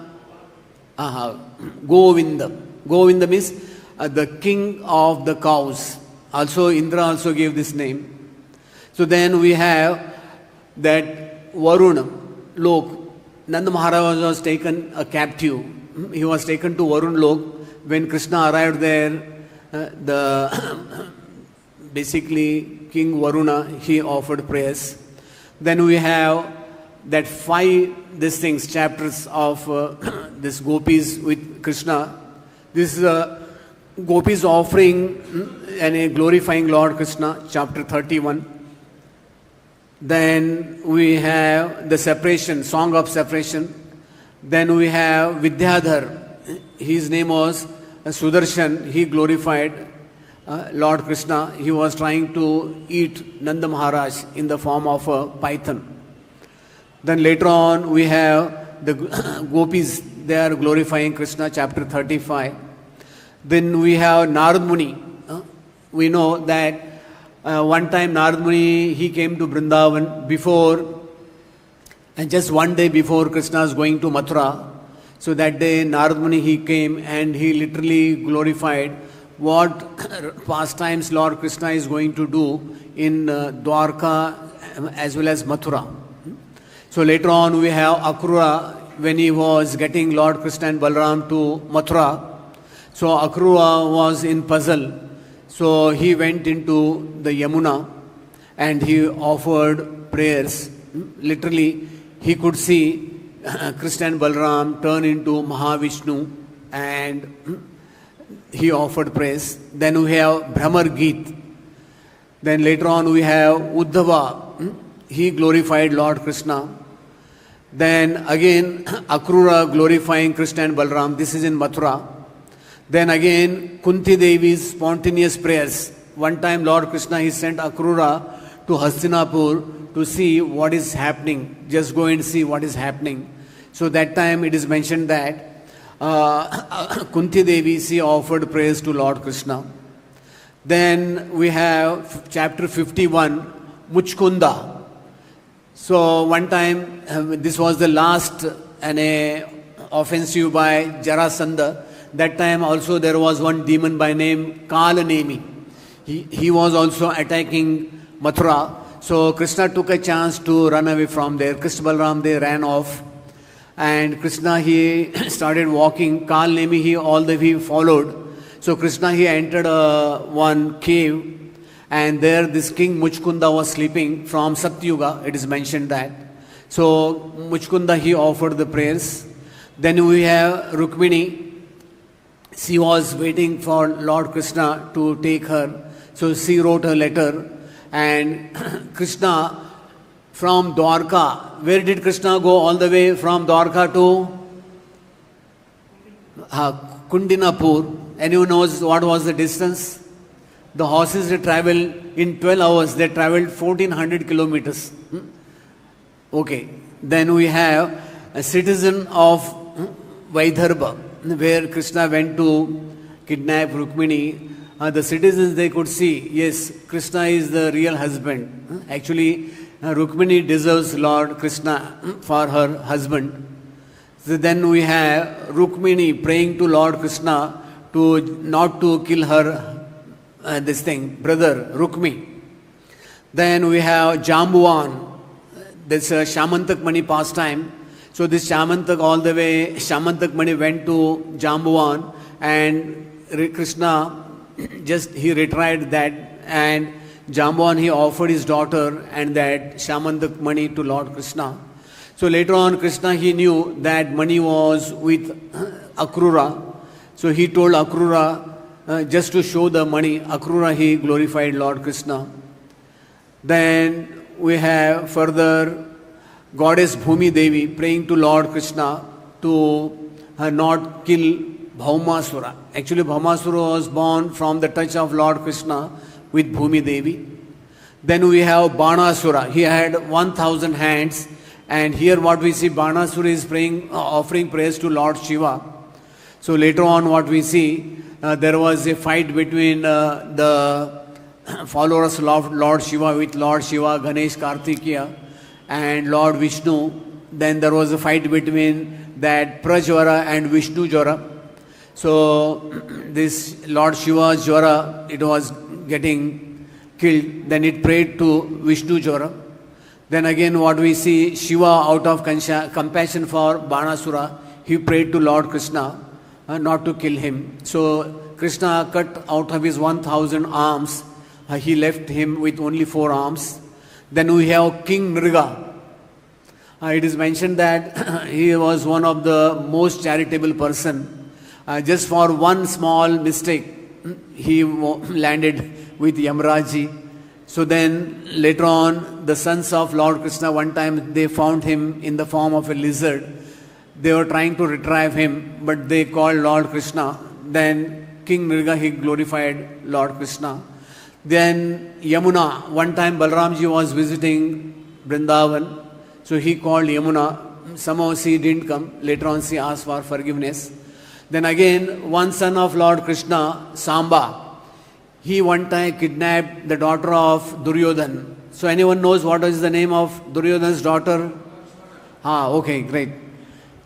Govinda. Govinda means the king of the cows. Also Indra also gave this name. So then we have that Varuna. Lok. Nanda Maharaj was taken a captive. He was taken to Varun Lok. When Kṛṣṇa arrived there, basically King Varuna, he offered prayers. Then we have that 5 chapters of this gopis with Kṛṣṇa. This is gopis offering and glorifying Lord Kṛṣṇa, chapter 31. Then we have the separation, song of separation. Then we have Vidyadhar. His name was Sudarshan. He glorified Lord Kṛṣṇa. He was trying to eat Nanda Maharaj in the form of a python. Then later on we have the gopis. They are glorifying Kṛṣṇa, chapter 35. Then we have Narad Muni. We know that one time Narad Muni, he came to Vrindavan and just one day before Kṛṣṇa is going to Mathura. So that day Narad Muni, he came and he literally glorified what pastimes Lord Kṛṣṇa is going to do in Dwarka as well as Mathura. So later on we have Akrura, when he was getting Lord Kṛṣṇa and Balram to Mathura. So Akrura was in puzzle. So he went into the Yamuna and he offered prayers. Literally, he could see Kṛṣṇa and Balram turn into Mahavishnu and he offered prayers. Then we have Brahmar Geet. Then later on we have Uddhava. He glorified Lord Kṛṣṇa. Then again Akrura glorifying Kṛṣṇa and Balram. This is in Mathura. Then again, Kunti Devi's spontaneous prayers. One time Lord Kṛṣṇa, he sent Akrura to Hastinapur to see what is happening. Just go and see what is happening. So that time it is mentioned that Kunti Devi, she offered prayers to Lord Kṛṣṇa. Then we have chapter 51, Muchkunda. So one time, this was the last offensive by Jarasandha. That time also there was one demon by name Kalanemi. He was also attacking Mathura. So Kṛṣṇa took a chance to run away from there. Kṛṣṇa Balram, they ran off. And Kṛṣṇa, he started walking. Kalanemi, he all the way followed. So Kṛṣṇa, he entered one cave. And there this king Muchkunda was sleeping from Satyuga. It is mentioned that. So Muchkunda, he offered the prayers. Then we have Rukmini. She was waiting for Lord Kṛṣṇa to take her. So she wrote a letter. And Kṛṣṇa from Dwarka. Where did Kṛṣṇa go all the way from Dwarka to Kundinapur? Anyone knows what was the distance? The horses, they traveled in 12 hours. They traveled 1400 kilometers. Okay. Then we have a citizen of Vaidarbha, where Kṛṣṇa went to kidnap Rukmini. The citizens, they could see, yes, Kṛṣṇa is the real husband. Actually, Rukmini deserves Lord Kṛṣṇa for her husband. So then we have Rukmini praying to Lord Kṛṣṇa to not to kill her brother Rukmi. Then we have Jambuvan. This Shamantak Mani pastime. So this Shamantak, all the way, Shamantak Mani went to Jambuvan and Kṛṣṇa, just he retried that, and Jambuvan, he offered his daughter and that Shamantak Mani to Lord Kṛṣṇa. So later on, Kṛṣṇa, he knew that Mani was with Akrura. So he told Akrura, just to show the Mani, Akrura, he glorified Lord Kṛṣṇa. Then we have further goddess Bhumi Devi praying to Lord Kṛṣṇa to not kill Bhaumasura. Actually, Bhaumasura was born from the touch of Lord Kṛṣṇa with Bhumi Devi. Then we have Banasura. He had 1,000 hands. And here what we see, Banasura is praying, offering praise to Lord Shiva. So later on what we see, there was a fight between the followers of Lord Shiva with Lord Shiva, Ganesh, Kartikeya and Lord Vishnu. Then there was a fight between that Prajvara and Vishnu Jvara. So this Lord Shiva's Jvara, it was getting killed. Then it prayed to Vishnu Jvara. Then again what we see, Shiva out of compassion for Banasura, he prayed to Lord Kṛṣṇa not to kill him. So Kṛṣṇa cut out of his 1,000 arms, he left him with only 4 arms. Then we have King Mriga. It is mentioned that he was one of the most charitable person. Just for one small mistake, he landed with Yamraji. So then later on, the sons of Lord Kṛṣṇa, one time they found him in the form of a lizard. They were trying to retrieve him, but they called Lord Kṛṣṇa. Then King Mriga, he glorified Lord Kṛṣṇa. Then Yamuna, one time Balramji was visiting Vrindavan. So he called Yamuna. Somehow she didn't come. Later on she asked for forgiveness. Then again, one son of Lord Kṛṣṇa, Samba, he one time kidnapped the daughter of Duryodhan. So anyone knows what is the name of Duryodhan's daughter? Okay, great.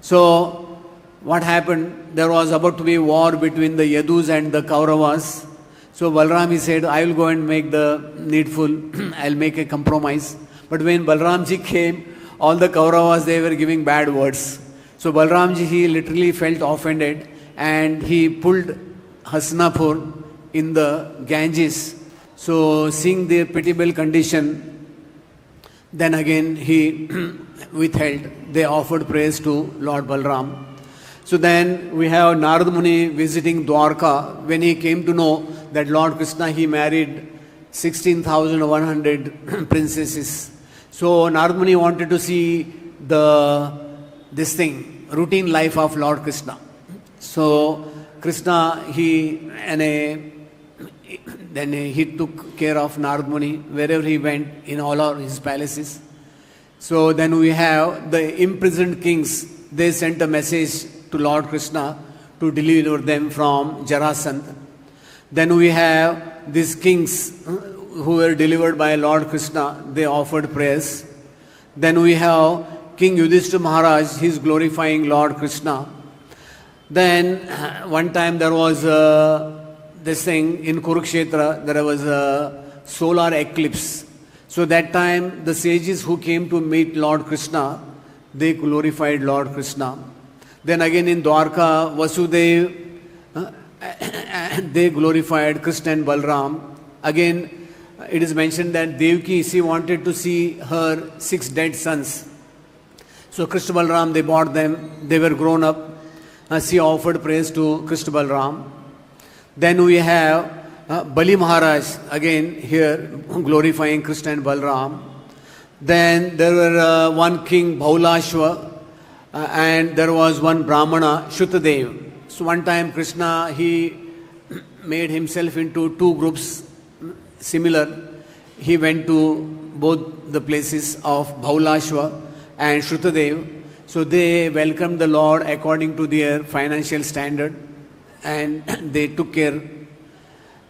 So what happened? There was about to be a war between the Yadus and the Kauravas. So Balram, he said, I will go and make the needful. I'll make a compromise. But when Balramji came, all the Kauravas, they were giving bad words. So Balramji, he literally felt offended and he pulled Hastinapur in the Ganges. So seeing their pitiable condition, then again he withheld. They offered praise to Lord Balram. So then we have Narad Muni visiting Dwarka. When he came to know that Lord Kṛṣṇa, he married 16,100 princesses. So Narad Muni wanted to see routine life of Lord Kṛṣṇa. So Kṛṣṇa, then he took care of Narad Muni wherever he went in all of his palaces. So then we have the imprisoned kings. They sent a message to Lord Kṛṣṇa to deliver them from Jarasandha. Then we have these kings who were delivered by Lord Kṛṣṇa. They offered praise. Then we have King Yudhishthira Maharaj. He is glorifying Lord Kṛṣṇa. Then one time there was this thing in Kurukshetra, there was a solar eclipse. So that time the sages who came to meet Lord Kṛṣṇa, they glorified Lord Kṛṣṇa. Then again in Dwarka, Vasudev, they glorified Kṛṣṇa and Balram. Again, it is mentioned that Devaki, she wanted to see her 6 dead sons. So Kṛṣṇa Balram, they bought them, they were grown up. She offered praise to Kṛṣṇa Balram. Then we have Bali Maharaj, again here glorifying Kṛṣṇa and Balram. Then there were one king Bhaulashva and there was one Brahmana Shuttadev. So one time Kṛṣṇa, he made himself into 2 groups similar. He went to both the places of Bhaulashva and Shuttadev. So they welcomed the Lord according to their financial standard and they took care.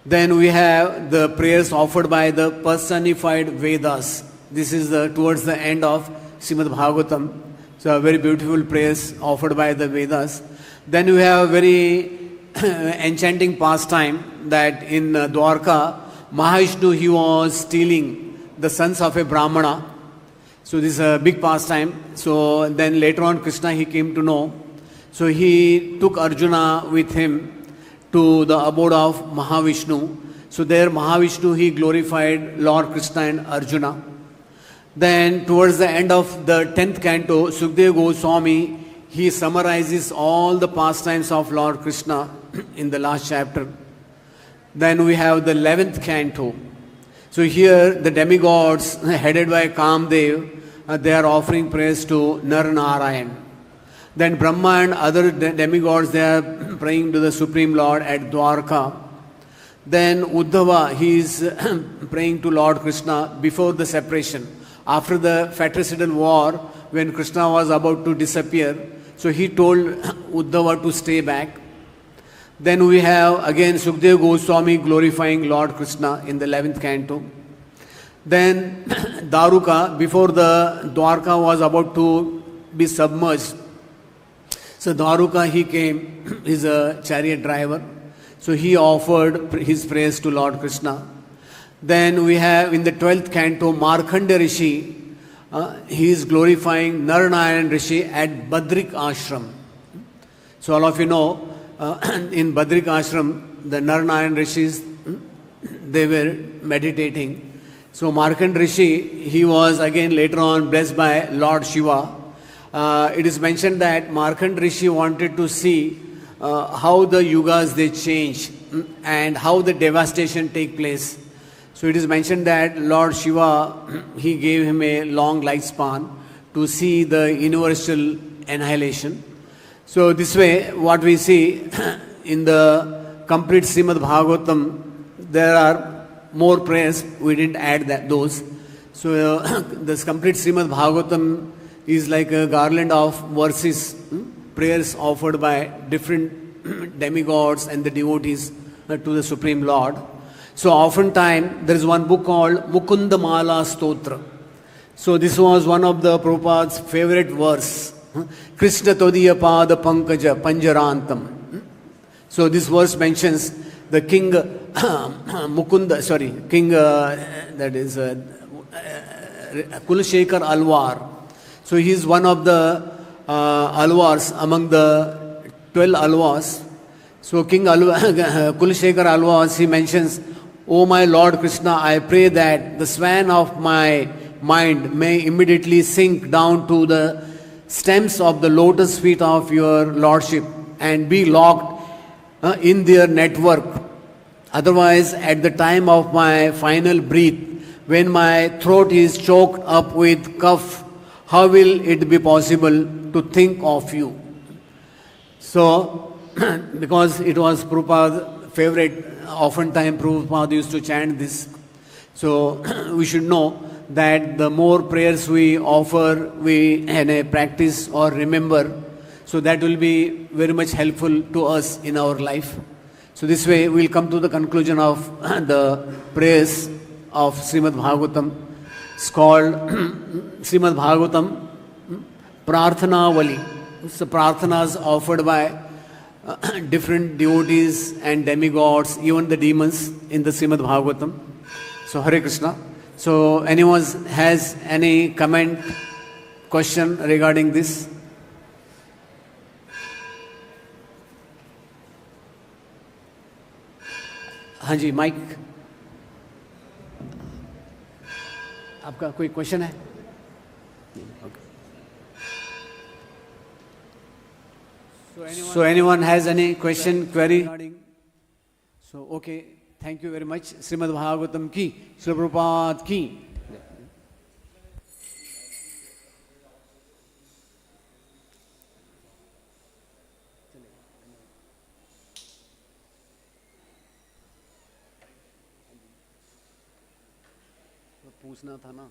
Then we have the prayers offered by the personified Vedas. This is towards the end of Srimad Bhagavatam. So a very beautiful prayers offered by the Vedas. Then we have a very enchanting pastime that in Dwarka, Mahavishnu, he was stealing the sons of a Brahmana. So this is a big pastime. So then later on Kṛṣṇa, he came to know. So he took Arjuna with him to the abode of Mahavishnu. So there Mahavishnu, he glorified Lord Kṛṣṇa and Arjuna. Then towards the end of the 10th canto, Sukadeva Goswami, he summarizes all the pastimes of Lord Kṛṣṇa in the last chapter. Then we have the 11th canto. So here the demigods headed by Kamdev, they are offering praise to Nar-Narayan. Then Brahma and other demigods, they are praying to the Supreme Lord at Dwarka. Then Uddhava, he is praying to Lord Kṛṣṇa before the separation. After the fratricidal war, when Kṛṣṇa was about to disappear, so he told Uddhava to stay back. Then we have again Sukadeva Goswami glorifying Lord Kṛṣṇa in the 11th canto. Then Daruka, before the Dwarka was about to be submerged, so Daruka, he came, he's a chariot driver, so he offered his praise to Lord Kṛṣṇa. Then we have in the 12th canto Markandeya Rishi, he is glorifying Nar-Narayan Rishi at Badrik Ashram. So all of you know, in Badrik Ashram, the Nar-Narayan Rishis, they were meditating. So Markandeya Rishi, he was again later on blessed by Lord Shiva. It is mentioned that Markandeya Rishi wanted to see how the yugas they change and how the devastation take place. So it is mentioned that Lord Shiva, he gave him a long lifespan to see the universal annihilation. So this way, what we see in the complete Srimad Bhagavatam, there are more prayers. We didn't add those. So this complete Srimad Bhagavatam is like a garland of verses, prayers offered by different demigods and the devotees to the Supreme Lord. So oftentimes there is one book called Mukunda Mala Stotra. So this was one of the Prabhupada's favorite verse. Krishna Todiya Pada Pankaja Panjarantam. So this verse mentions the king Mukunda, king that is Kulashekar Alwar. So he is one of the Alwars among the 12 Alwars. So King Kulashekar Alwars, he mentions, "O my Lord Kṛṣṇa, I pray that the swan of my mind may immediately sink down to the stems of the lotus feet of your Lordship and be locked in their network. Otherwise, at the time of my final breath, when my throat is choked up with cough, how will it be possible to think of you?" So, because it was Prabhupada's favorite, oftentimes Prabhupada used to chant this. So, we should know that the more prayers we offer, we practice or remember, so that will be very much helpful to us in our life. So this way we will come to the conclusion of the prayers of Srimad Bhagavatam. It's called Srimad Bhagavatam Prarthanavali. It's the prarthanas offered by different devotees and demigods, even the demons in the Srimad Bhagavatam. So Hare Krishna. So anyone has any comment, question regarding this? हाँ जी, mic. आपका कोई question है? So anyone has any question, query? So okay, thank you very much. Srimad Bhagavatam ki, Srila Prabhupada ki. पूछना था ना.